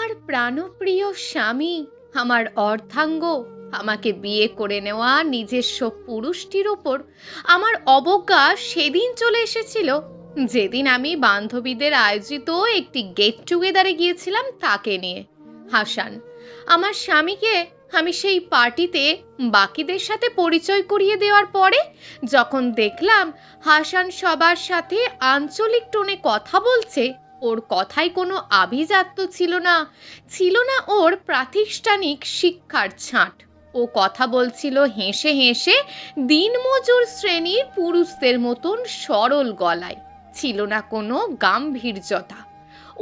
আমার প্রাণপ্রিয় স্বামী, আমার অর্ধাঙ্গ, আমাকে বিয়ে করে নেওয়া নিজস্ব পুরুষটির ওপর আমার অবজ্ঞা সেদিন চলে এসেছিল যেদিন আমি বান্ধবীদের আয়োজিত একটি গেট টুগেদারে গিয়েছিলাম তাকে নিয়ে। হাসান, আমার স্বামীকে আমি সেই পার্টিতে বাকিদের সাথে পরিচয় করিয়ে দেওয়ার পরে যখন দেখলাম হাসান সবার সাথে আঞ্চলিক টোনে কথা বলছে, ওর কথায় কোনো আভিজাত্য ছিল না ওর প্রাতিষ্ঠানিক শিক্ষার ছাঁট। ও কথা বলছিল হেসে হেসে দিনমজুর শ্রেণীর পুরুষদের মতন সরল গলায়, ছিল না কোনো গাম্ভীর্যতা।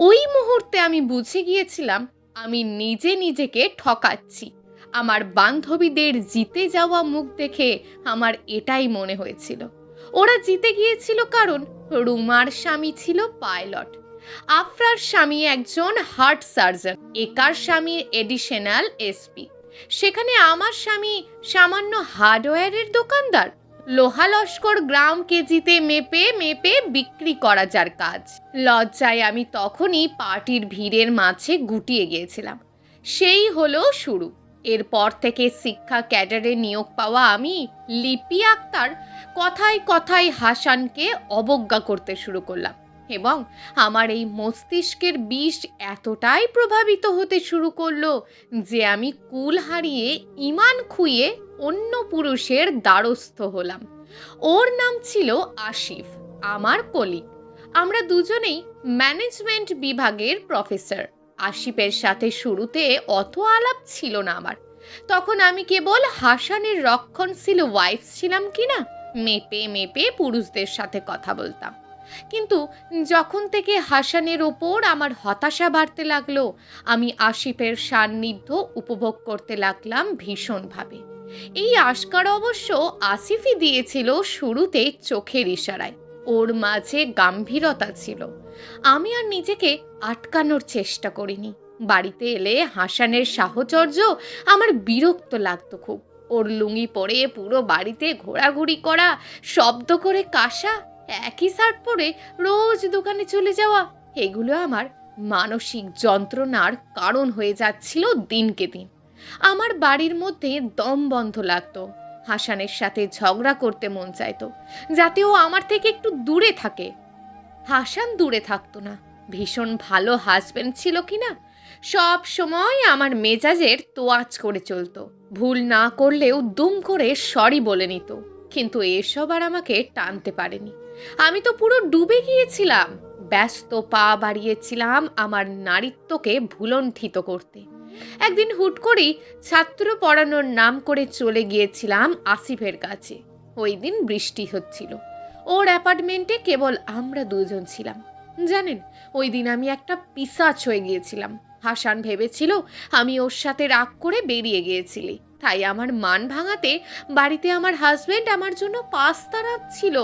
ওই মুহূর্তে আমি বুঝে গিয়েছিলাম আমি নিজে নিজেকে ঠকাচ্ছি। আমার বান্ধবীদের জিতে যাওয়া মুখ দেখে আমার এটাই মনে হয়েছিল। ওরা জিতে গিয়েছিল কারণ রুমার স্বামী ছিল পাইলট, আফরার স্বামী একজন হার্ট সার্জন, একার স্বামী এডিশনাল এসপি, সেখানে আমার স্বামী সামান্য হার্ডওয়্যারের দোকানদার। লোহা লস্কর গ্রাম কেজিতে মেপে মেপে বিক্রি করা যার কাজ। লজ্জায় আমি তখনই পার্টির ভিড়ের মাঝে গুটিয়ে গিয়েছিলাম। সেই হলো শুরু। এরপর থেকে শিক্ষা ক্যাডারে নিয়োগ পাওয়া আমি লিপি আক্তার কথায় কথায় হাসানকে অবজ্ঞা করতে শুরু করলাম এবং আমার এই মস্তিষ্কের বিষ এতটাই প্রভাবিত হতে শুরু করলো যে আমি কুল হারিয়ে ঈমান খুইয়ে অন্য পুরুষের দ্বারস্থ হলাম। ওর নাম ছিল আসিফ, আমার কলিগ। আমরা দুজনেই ম্যানেজমেন্ট বিভাগের প্রফেসর। আসিফের সাথে শুরুতে অত আলাপ ছিল না আমার। তখন আমি কেবল হাসানের রক্ষণশীল ওয়াইফ ছিলাম কিনা মেপে মেপে পুরুষদের সাথে কথা বলতাম। কিন্তু যখন থেকে হাসানের ওপর আমার হতাশা বাড়তে লাগলো, আমি আসিফের সান্নিধ্য উপভোগ করতে লাগলাম ভীষণভাবে। এই আস্কার অবশ্য আসিফই দিয়েছিল শুরুতে চোখের ইশারায়। ওর মাঝে গাম্ভীরতা ছিল। আমি আর নিজেকে আটকানোর চেষ্টা করিনি। বাড়িতে এলে হাসানের সাহচর্য আমার বিরক্ত লাগতো খুব। ওর লুঙ্গি পরে পুরো বাড়িতে ঘোরাঘুরি করা, শব্দ করে কাশা, একই শার্ট পরে রোজ দোকানে চলে যাওয়া, এগুলো আমার মানসিক যন্ত্রণার কারণ হয়ে যাচ্ছিল দিনকে দিন। আমার বাড়ির মধ্যে দম বন্ধ লাগতো। হাসানের সাথে ঝগড়া করতে মন চাইতো যাতে ও আমার থেকে একটু দূরে থাকে। হাসান দূরে থাকতো না। ভীষণ ভালো হাজবেন্ড ছিল কিনা সব সময় আমার মেজাজের তোয়াজ করে চলতো। ভুল না করলেও দুম করে সরি বলে নিত। কিন্তু এসব আর আমাকে টানতে পারেনি। আমি তো পুরো ডুবে গিয়েছিলাম। ব্যস্ত পা বাড়িয়েছিলাম আমার নারীত্বকে ভুলণ্ঠিত করতে। একদিন হুট করেই ছাত্র পড়ানোর নাম করে চলে গিয়েছিলাম আসিফের কাছে। ওই দিন বৃষ্টি হচ্ছিল। ওর অ্যাপার্টমেন্টে কেবল আমরা দুজন ছিলাম। জানেন, ওই দিন আমি একটা পিশাচ হয়ে গিয়েছিলাম। হাসান ভেবেছিল আমি ওর সাথে রাগ করে বেরিয়ে গিয়েছিলি, তাই আমার মান ভাঙাতে বাড়িতে আমার হাজবেন্ড আমার জন্য পাস্তা রাঁধছিল,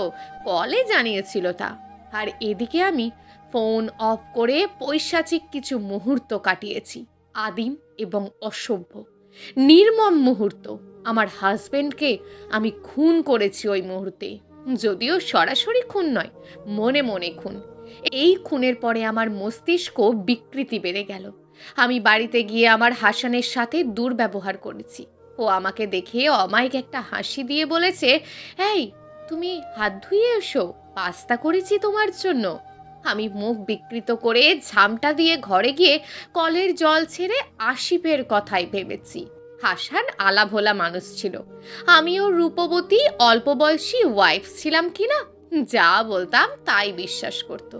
কলে জানিয়েছিল তা। আর এদিকে আমি ফোন অফ করে পৈশাচিক কিছু মুহূর্ত কাটিয়েছি। আদিম এবং অসভ্য নির্মম মুহূর্ত। আমার হাজবেন্ডকে আমি খুন করেছি ওই মুহূর্তে, যদিও সরাসরি খুন নয়, মনে মনে খুন। এই খুনের পরে আমার মস্তিষ্ক বিকৃতি বেড়ে গেল। আমি বাড়িতে গিয়ে আমার হাসানের সাথে দুর্ব্যবহার করেছি। ও আমাকে দেখে অমায়িক একটা হাসি দিয়ে বলেছে, এই তুমি হাত ধুয়ে এসো, পাস্তা করেছি তোমার জন্য। আমি মুখ বিকৃত করে ঝামটা দিয়ে ঘরে গিয়ে কলের জল ছেড়ে আসিফের কথাই ভেবেছি। হাসান আলাভোলা মানুষ ছিল, আমিও রূপবতী অল্প বয়সী ওয়াইফ ছিলাম কিনা যা বলতাম তাই বিশ্বাস করত।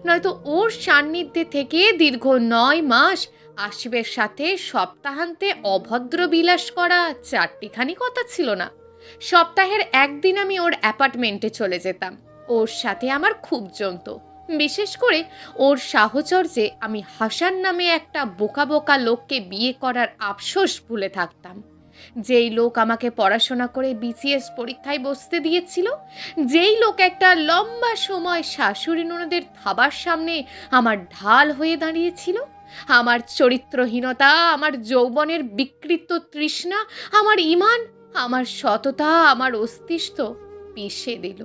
নয়তো ওর সান্নিধ্যে থেকে দীর্ঘ 9 মাস আসিফের সাথে সপ্তাহান্তে অভদ্র বিলাস করা চারটিখানি কথা ছিল না। সপ্তাহের একদিন আমি ওর অ্যাপার্টমেন্টে চলে যেতাম। ওর সাথে আমার খুব জমতো। বিশেষ করে ওর সাহচর্যে আমি হাসান নামে একটা বোকা বোকা লোককে বিয়ে করার আফসোস ভুলে থাকতাম। যেই লোক আমাকে পড়াশোনা করে বিসিএস পরীক্ষায় বসতে দিয়েছিল, যেই লোক একটা লম্বা সময় শাশুড়ি ননদের থাবার সামনে আমার ঢাল হয়ে দাঁড়িয়েছিল, আমার চরিত্রহীনতা, আমার যৌবনের বিকৃত তৃষ্ণা, আমার ঈমান, আমার সততা, আমার অস্তিত্ব পিষে দিল।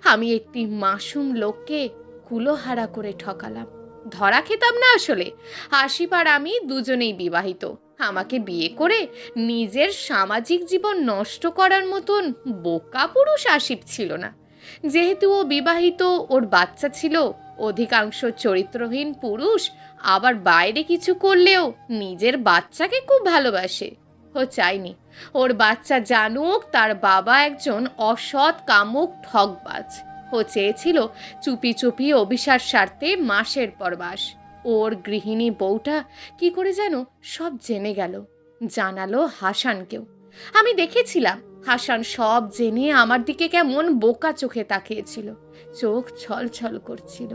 আমি একটি মাসুম লোককে কুলোহারা করে ঠকালাম। ধরা খেতাম না আসলে। আসিফ আর আমি দুজনেই বিবাহিত। আমাকে বিয়ে করে নিজের সামাজিক জীবন নষ্ট করার মতন বোকা পুরুষ আসিফ ছিল না। যেহেতু ও বিবাহিত, ওর বাচ্চা ছিল, অধিকাংশ চরিত্রহীন পুরুষ আবার বাইরে কিছু করলেও নিজের বাচ্চাকে খুব ভালোবাসে। ও চায়নি ওর বাচ্চা জানুক তার বাবা একজন অসৎ কামুক ঠকবাজ। ও চেয়েছিল চুপি চুপি অভিসার স্বার্থে মাসের পর মাস। ওর গৃহিণী বউটা কি করে যেন সব জেনে গেল, জানালো হাসানকেও। আমি দেখেছিলাম হাসান সব জেনে আমার দিকে কেমন বোকা চোখে তাকিয়েছিল, চোখ ছলছল করছিল।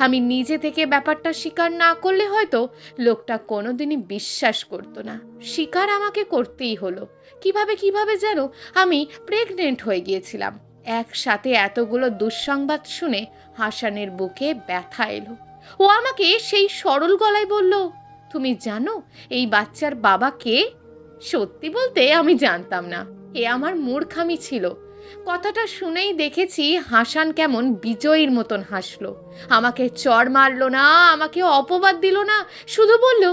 আমি নিজে থেকে ব্যাপারটা স্বীকার না করলে হয়তো লোকটা কোনোদিনই বিশ্বাস করতো না। স্বীকার আমাকে করতেই হলো। কিভাবে যেন আমি প্রেগনেন্ট হয়ে গিয়েছিলাম। একসাথে এতগুলো দুঃসংবাদ শুনে হাসানের বুকে ব্যথা এলো। ও আমাকে সেই সরল গলায় বলল, তুমি জানো এই বাচ্চার বাবা কে? সত্যি বলতে আমি জানতাম না। এ আমার মূর্খামি ছিল। কথাটা শুনেই দেখেছি হাসান কেমন বিজয়ীর মতন হাসলো। আমাকে চড় মারলো না, আমাকে অপবাদ দিল না, শুধু বলল,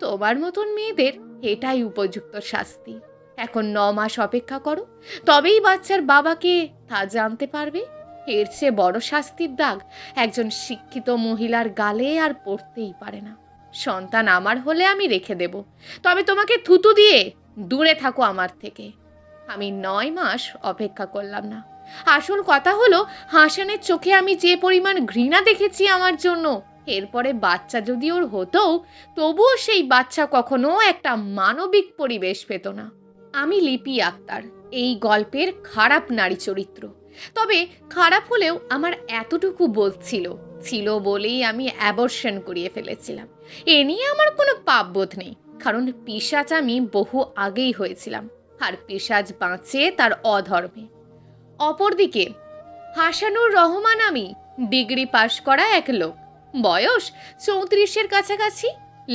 তোমার মতন মেয়েদের এটাই উপযুক্ত শাস্তি। এখন 9 মাস অপেক্ষা করো, তবেই বাচ্চার বাবাকে তা জানতে পারবে। এর চেয়ে বড় শাস্তির দাগ একজন শিক্ষিত মহিলার গালে আর পড়তেই পারে না। সন্তান আমার হলে আমি রেখে দেব, তবে তোমাকে থুতু দিয়ে দূরে থাকো আমার থেকে। আমি 9 মাস অপেক্ষা করলাম না। আসল কথা হলো, হাসানের চোখে আমি যে পরিমাণ ঘৃণা দেখেছি আমার জন্য, এরপরে বাচ্চা যদি ওর হতো, তবুও সেই বাচ্চা কখনো একটা মানবিক পরিবেশ পেত না। আমি লিপি আক্তার, এই গল্পের খারাপ নারী চরিত্র। তবে খারাপ হলেও আমার এতটুকু বোধ ছিল বলেই আমি অ্যাবর্শন করিয়ে ফেলেছিলাম। এ নিয়ে আমার কোনো পাপবোধ নেই, কারণ পিশাচ আমি বহু আগেই হয়েছিলাম, আর পিশাচ বাঁচে তার অধর্মে। অপরদিকে হাসানুর রহমান আমি ডিগ্রি পাশ করা এক লোক, বয়স 34-এর কাছাকাছি।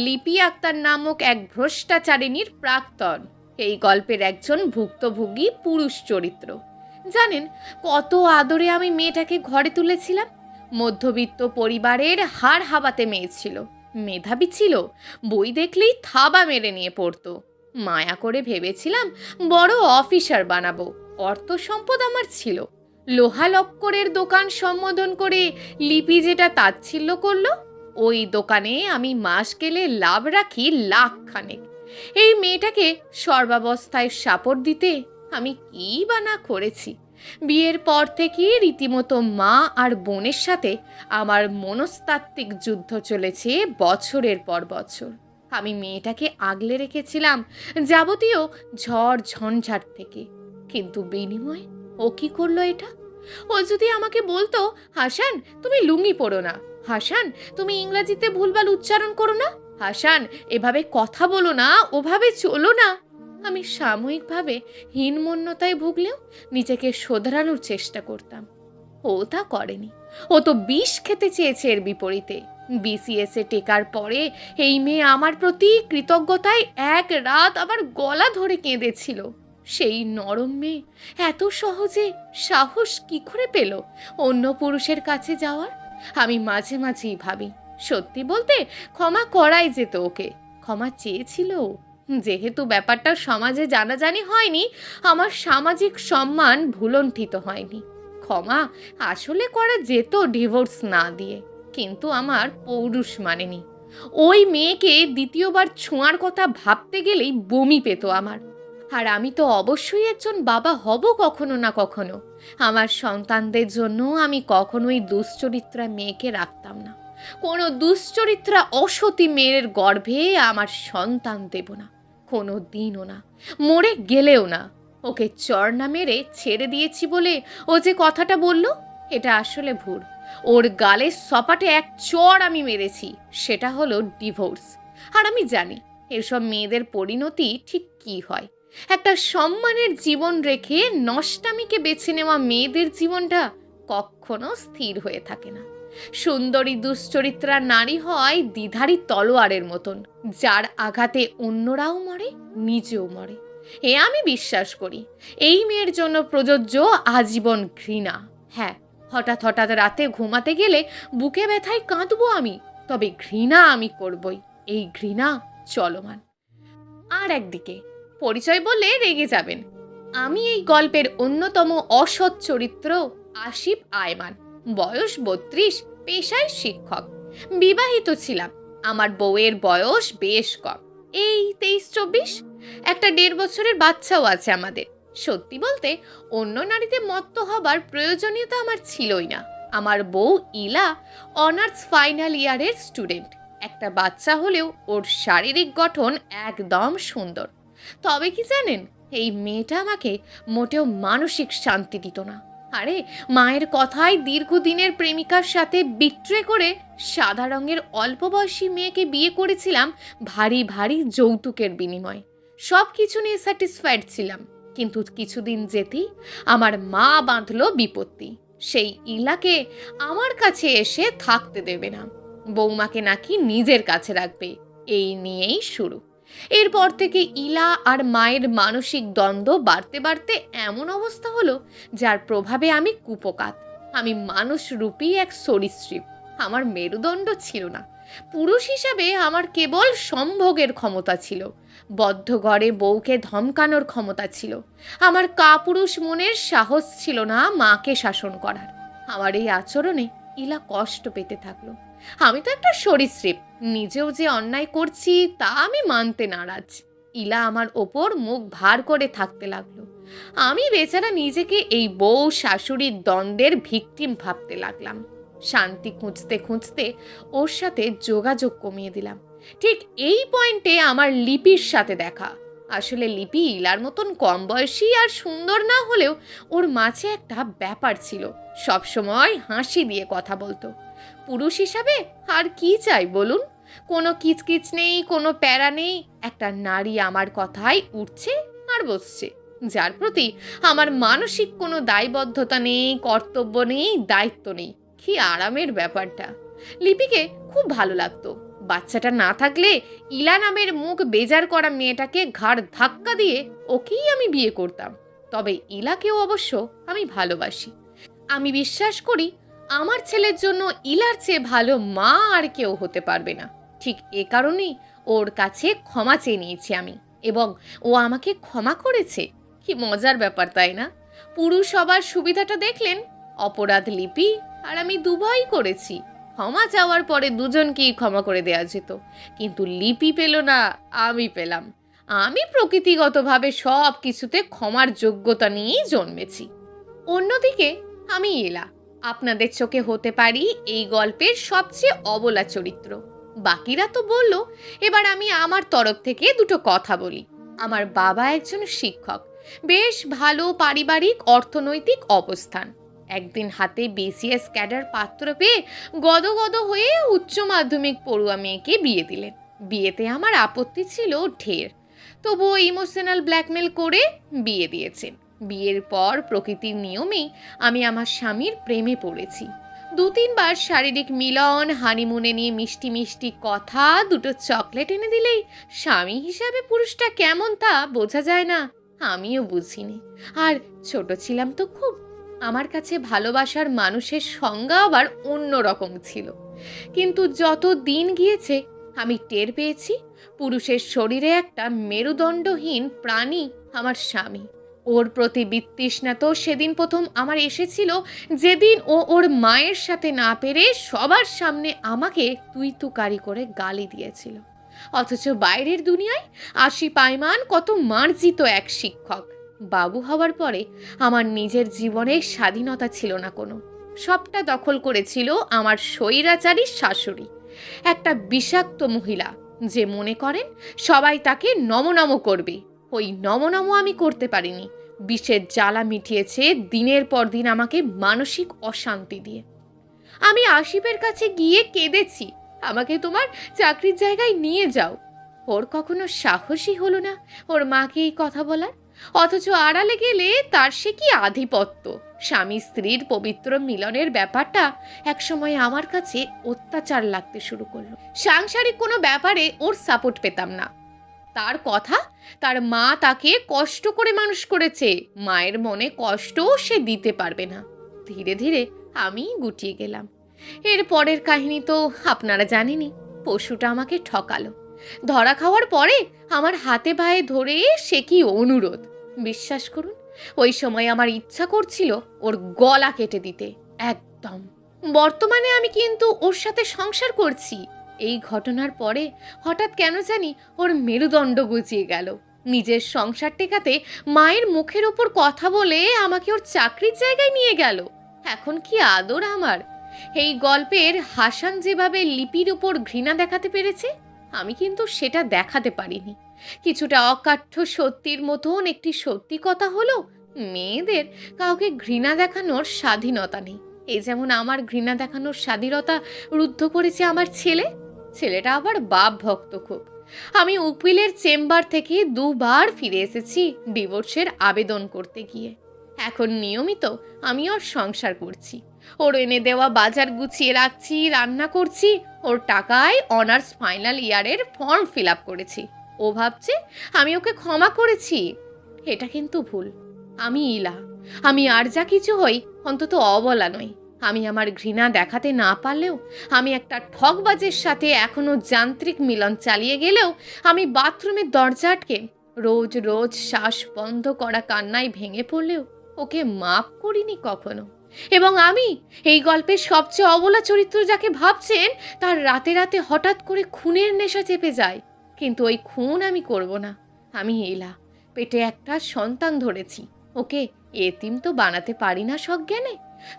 লিপি আক্তার নামক এক ভ্রষ্টাচারিণীর প্রাক্তন এই গল্পের একজন ভুক্তভোগী পুরুষ চরিত্র। জানেন কত আদরে আমি মেয়েটাকে ঘরে তুলেছিলাম। মধ্যবিত্ত পরিবারের হাড় হাবাতে মেয়ে ছিল, মেধাবী ছিল, বই দেখলেই থাবা মেরে নিয়ে পড়তো। মায়া করে ভেবেছিলাম বড় অফিসার বানাবো। অর্থ সম্পদ আমার ছিল। লোহা লক্করের দোকান সম্বোধন করে লিপি যেটা তাচ্ছিল্য করলো, ওই দোকানে আমি মাস গেলে লাভ রাখি লাখ খানেক। এই মেয়েটাকে সর্বাবস্থায় সাপোর্ট দিতে আমি কি বা না করেছি। বিয়ের পর থেকে রীতিমতো মা আর বোনের সাথে আমার মনস্তাত্ত্বিক যুদ্ধ চলেছে বছরের পর বছর। আমি মেয়েটাকে আগলে রেখেছিলাম যাবতীয় ঝড় ঝঞ্ঝাট থেকে, কিন্তু বিনিময়ে ও কি করলো এটা? ও যদি আমাকে বলতো, হাসান তুমি লুঙ্গি পরো না, হাসান তুমি ইংরেজিতে ভুলভাল উচ্চারণ করো না, হাসান এভাবে কথা বলো না, ওভাবে চলো না, আমি সাময়িকভাবে হীনমন্যতায় ভুগলেও নিজেকে শোধরানোর চেষ্টা করতাম। ও তা করেনি। ও তো বিষ খেতে চেয়েছে এর বিপরীতে। বিসিএসে টেকার পরে এই মেয়ে আমার প্রতি কৃতজ্ঞতায় এক রাত আবার গলা ধরে কেঁদেছিল। সেই নরম মেয়ে এত সহজে সাহস কি করে পেল অন্য পুরুষের কাছে যাওয়ার? আমি মাঝে মাঝেই ভাবি, সত্যি বলতে ক্ষমা করাই যেত ওকে। ক্ষমা চেয়েছিল, যেহেতু ব্যাপারটা সমাজে জানাজানি হয়নি, আমার সামাজিক সম্মান ভুলণ্ঠিত হয়নি। ক্ষমা আসলে করা যেত ডিভোর্স না দিয়ে, কিন্তু আমার পৌরুষ মানেনি। ওই মেয়েকে দ্বিতীয়বার ছোঁয়ার কথা ভাবতে গেলেই বমি পেত আমার। আর আমি তো অবশ্যই একজন বাবা হব কখনো না কখনো। আমার সন্তানদের জন্য আমি কখনোই দুশ্চরিত্রা মেয়েকে রাখতাম না। কোনো দুশ্চরিত্রা অসতী মেয়ের গর্ভে আমার সন্তান দেব না, কোনো দিনও না, মরে গেলেও না। ওকে চড় না মেরে ছেড়ে দিয়েছি বলে ও যে কথাটা বলল, এটা আসলে ভুল। ওর গালে সপাটে এক চড় আমি মেরেছি, সেটা হলো ডিভোর্স। আর আমি জানি এসব মেয়েদের পরিণতি ঠিক কি হয়। একটা সম্মানের জীবন রেখে নষ্টামিকে বেছে নেওয়া মেয়েদের জীবনটা কখনো স্থির হয়ে থাকে না। সুন্দরী দুশ্চরিত্রা নারী হয় দ্বিধারী তলোয়ারের মতন, যার আঘাতে অন্যরাও মরে, নিজেও মরে। এ আমি বিশ্বাস করি। এই মেয়ের জন্য প্রযোজ্য আজীবন ঘৃণা। হ্যাঁ, হঠাৎ রাতে ঘুমাতে গেলে বুকে ব্যথায় কাঁদবো আমি, তবে ঘৃণা আমি করবই, এই ঘৃণা চলমান। আর একদিকে পরিচয় বললে রেগে যাবেন, আমি এই গল্পের অন্যতম অসৎ চরিত্র আসিফ আয়মান। বয়স 32, পেশায় শিক্ষক, বিবাহিত ছিলাম। আমার বউয়ের বয়স বেশ কম, এই 23-24। একটা 1.5 বছরের বাচ্চাও আছে আমাদের। সত্যি বলতে অন্য নারীতে মত্ত হবার প্রয়োজনীয়তা আমার ছিলই না। আমার বউ ইলা অনার্স ফাইনাল ইয়ারের স্টুডেন্ট। একটা বাচ্চা হলেও ওর শারীরিক গঠন একদম সুন্দর। তবে কি জানেন, এই মেয়েটা আমাকে মোটেও মানসিক শান্তি দিত না। আরে মায়ের কথায় দীর্ঘদিনের প্রেমিকার সাথে বিট্রে করে সাদা রঙের অল্প বয়সী মেয়েকে বিয়ে করেছিলাম ভারী ভারী যৌতুকের বিনিময়ে। সব কিছু নিয়ে স্যাটিসফাইড ছিলাম, কিন্তু কিছুদিন যেতেই আমার মা বাঁধল বিপত্তি। সেই ইলাকে আমার কাছে এসে থাকতে দেবে না, বৌমাকে নাকি নিজের কাছে রাখবে। এই নিয়েই শুরু। এরপর থেকে ইলা আর মায়ের মানসিক দ্বন্দ্ব বাড়তে বাড়তে এমন অবস্থা হলো যার প্রভাবে আমি কুপোকাত। আমি মানুষরূপী এক সরীসৃপ। আমার মেরুদণ্ড ছিল না। পুরুষ হিসাবে আমার কেবল সম্ভোগের ক্ষমতা ছিল, বদ্ধ ঘরে বউকে ধমকানোর ক্ষমতা ছিল। আমার কাপুরুষ মনের সাহস ছিল না মাকে শাসন করার। আমার এই আচরণে ইলা কষ্ট পেতে থাকলো। আমি তো একটা সরীসৃপ, নিজেও যে অন্যায় করছি তা আমি মানতে নারাজ। ইলা আমার ওপর মুখ ভার করে থাকতে লাগলো। আমি বেচারা নিজেকে এই বউ শাশুড়ির দ্বন্দ্বের ভিকটিম ভাবতে লাগলাম। শান্তি খুঁজতে খুঁজতে ওর সাথে যোগাযোগ কমিয়ে দিলাম। ঠিক এই পয়েন্টে আমার লিপির সাথে দেখা। আসলে লিপি ইলার মতন কম বয়সী আর সুন্দর না হলেও ওর মাঝে একটা ব্যাপার ছিল, সবসময় হাসি দিয়ে কথা বলতো। পুরুষ হিসাবে আর কি চাই বলুন? কোনো কিচকিচ নেই, কোনো প্যারা নেই। একটা নারী আমার কথায় উঠছে আর বসছে, যার প্রতি আমার মানসিক কোনো দায়বদ্ধতা নেই, কর্তব্য নেই, দায়িত্ব নেই। কি আরামের ব্যাপারটা! লিপিকে খুব ভালো লাগতো। বাচ্চাটা না থাকলে ইলা নামের মুখ বেজার করা মেয়েটাকে ঘাড় ধাক্কা দিয়ে ওকেই আমি বিয়ে করতাম। তবে ইলাকেও অবশ্য আমি ভালোবাসি। আমি বিশ্বাস করি আমার ছেলের জন্য ইলার চেয়ে ভালো মা আর কেউ হতে পারবে না। ঠিক এ কারণেই ওর কাছে ক্ষমা চেয়ে নিয়েছি আমি, এবং ও আমাকে ক্ষমা করেছে। কি মজার ব্যাপার, তাই না? পুরুষ হবার সুবিধাটা দেখলেন? অপরাধ লিপি আর আমি দুবাই করেছি। ক্ষমা চাওয়ার পরে দুজনকেই ক্ষমা করে দেওয়া যেত, কিন্তু লিপি পেল না, আমি পেলাম। আমি প্রকৃতিগতভাবে সব কিছুতে ক্ষমার যোগ্যতা নিয়েই জন্মেছি। অন্যদিকে আমি এলা, আপনাদের চোখে হতে পারি এই গল্পের সবচেয়ে অবলা চরিত্র। বাকিরা তো বলল, এবার আমি আমার তরফ থেকে দুটো কথা বলি। আমার বাবা একজন শিক্ষক, বেশ ভালো পারিবারিক অর্থনৈতিক অবস্থান। একদিন হাতে বিসিএস ক্যাডার পাত্র পেয়ে গদগদ হয়ে উচ্চ মাধ্যমিক পড়ুয়া মেয়েকে বিয়ে দিলেন। বিয়েতে আমার আপত্তি ছিল ঢের, তবুও ইমোশনাল ব্ল্যাকমেল করে বিয়ে দিয়েছেন। বিয়ের পর প্রকৃতির নিয়মেই আমি আমার স্বামীর প্রেমে পড়েছি। 2-3 বার শারীরিক মিলন, হানিমুনে নিয়ে মিষ্টি মিষ্টি কথা, দুটো চকলেট এনে দিলেই স্বামী হিসাবে পুরুষটা কেমন তা বোঝা যায় না? আমিও বুঝিনি। আর ছোট ছিলাম তো খুব। আমার কাছে ভালোবাসার মানুষের সংজ্ঞা আবার অন্য রকম ছিল। কিন্তু যত দিন গিয়েছে আমি টের পেয়েছি পুরুষের শরীরে একটা মেরুদণ্ডহীন প্রাণী আমার স্বামী। ওর প্রতি বিতৃষ্ণা তো সেদিন প্রথম আমার এসেছিল যেদিন ও ওর মায়ের সাথে না পেরে সবার সামনে আমাকে তুই তুকারি করে গালি দিয়েছিল। অথচ বাইরের দুনিয়ায় আসিফ আয়মান কত মার্জিত এক শিক্ষক। বাবু হওয়ার পরে আমার নিজের জীবনে স্বাধীনতা ছিল না কোনো। সবটা দখল করেছিল আমার স্বৈরাচারী শাশুড়ি, একটা বিষাক্ত মহিলা যে মনে করেন সবাই তাকে নমনম করবে। ওই নমনম আমি করতে পারিনি। বিষের জ্বালা মিটিয়েছে দিনের পর দিন আমাকে মানসিক অশান্তি দিয়ে। আমি আসিফের কাছে গিয়ে কেঁদেছি, আমাকে তোমার চাকরির জায়গায় নিয়ে যাও। ওর কখনো সাহসী হলো না ওর মাকে এই কথা বলার। অথচ আড়ালে গেলে তার সে কি আধিপত্য। স্বামী স্ত্রীর পবিত্র মিলনের ব্যাপারটা একসময় আমার কাছে অত্যাচার লাগতে শুরু করলো। সাংসারিক কোনো ব্যাপারে ওর সাপোর্ট পেতাম না। তার কথা, তার মা তাকে কষ্ট করে মানুষ করেছে, মায়ের মনে কষ্টও সে দিতে পারবে না। ধীরে ধীরে আমি গুটিয়ে গেলাম। এর পরের কাহিনী তো আপনারা জানেনই। পশুটা আমাকে ঠকালো। ধরা খাওয়ার পরে আমার হাতে পায়ে ধরে সে কি অনুরোধ! বিশ্বাস করুন, ওই সময় আমার ইচ্ছা করছিল ওর গলা কেটে দিতে। একদম। বর্তমানে আমি কিন্তু ওর সাথে সংসার করছি। এই ঘটনার পরে হঠাৎ কেন জানি ওর মেরুদণ্ড গুজিয়ে গেল। নিজের সংসার টেকাতে মায়ের মুখের ওপর কথা বলে আমাকে ওর চাকরির জায়গায় নিয়ে গেল। এখন কি আদর আমার! এই গল্পের হাসান যেভাবে লিপির উপর ঘৃণা দেখাতে পেরেছে, আমি কিন্তু সেটা দেখাতে পারিনি। কিছুটা অকাঠ্য সত্যির মতন একটি সত্যি কথা হলো, মেয়েদের কাউকে ঘৃণা দেখানোর স্বাধীনতা নেই। এই যেমন আমার ঘৃণা দেখানোর স্বাধীনতা রুদ্ধ করেছে আমার ছেলেটা আবার বাপ ভক্ত খুব। আমি উকিলের চেম্বার থেকে 2 বার ফিরে এসেছি ডিভোর্সের আবেদন করতে গিয়ে। এখন নিয়মিত আমি ওর সংসার করছি, ওর এনে দেওয়া বাজার গুছিয়ে রাখছি, রান্না করছি, ওর টাকায় অনার্স ফাইনাল ইয়ারের ফর্ম ফিল আপ করেছি। ও ভাবছে আমি ওকে ক্ষমা করেছি। এটা কিন্তু ভুল। আমি ইলা, আমি আর যা কিছু হই অন্তত অবলা নই। আমি আমার ঘৃণা দেখাতে না পারলেও, আমি একটা ঠকবাজের সাথে এখনো যান্ত্রিক মিলন চালিয়ে গেলেও, আমি বাথরুমের দরজা আটকে রোজ রোজ শ্বাস বন্ধ করা কান্নায় ভেঙে পড়লেও ওকে মাফ করিনি কখনো। এবং আমি এই গল্পের সবচেয়ে অবলা চরিত্র যাকে ভাবছেন, তার রাতে রাতে হঠাৎ করে খুনের নেশা চেপে যায়। কিন্তু ওই খুন আমি করব না। আমি এলা, পেটে একটা সন্তান ধরেছি, ওকে এতিম তো বানাতে পারি না সজ্ঞানে।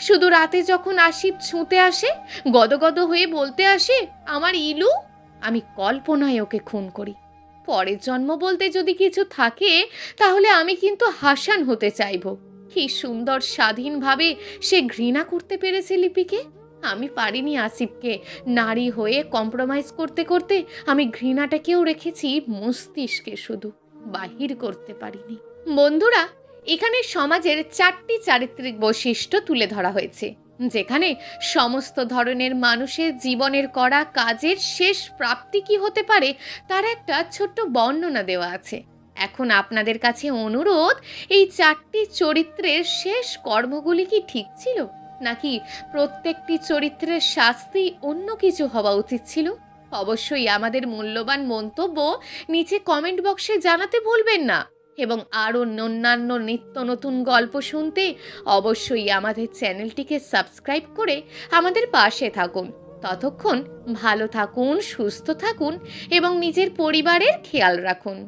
শুধু রাতে যখন আসিফ ছুঁতে আসে, গদগদ হয়ে বলতে আসে আমার ইলু, আমি কল্পনায় ওকে খুন করি। পরের জন্ম বলতে যদি কিছু থাকে, তাহলে আমি কিন্তু হাসান হতে চাইব। কি সুন্দর স্বাধীনভাবে সে ঘৃণা করতে পেরেছে লিপিকে। আমি পারিনি আসিফকে নারী হয়ে কম্প্রোমাইজ করতে করতে আমি ঘৃণাটাকেও রেখেছি মস্তিষ্কে, শুধু বাহির করতে পারিনি। বন্ধুরা, এখানে সমাজের 4টি চারিত্রিক বৈশিষ্ট্য তুলে ধরা হয়েছে, যেখানে সমস্ত ধরনের মানুষের জীবনের করা কাজের শেষ প্রাপ্তি কি হতে পারে তার একটা ছোট্ট বর্ণনা দেওয়া আছে। এখন আপনাদের কাছে অনুরোধ, এই 4টি চরিত্রের শেষ কর্মগুলি কি ঠিক ছিল, নাকি প্রত্যেকটি চরিত্রের শাস্তি অন্য কিছু হওয়া উচিত ছিল? অবশ্যই আমাদের মূল্যবান মন্তব্য নিচে কমেন্ট বক্সে জানাতে ভুলবেন না। এবং আরও অন্যান্য নিত্য নতুন গল্প শুনতে অবশ্যই আমাদের চ্যানেলটিকে সাবস্ক্রাইব করে আমাদের পাশে থাকুন। ততক্ষণ ভালো থাকুন, সুস্থ থাকুন এবং নিজের পরিবারের খেয়াল রাখুন।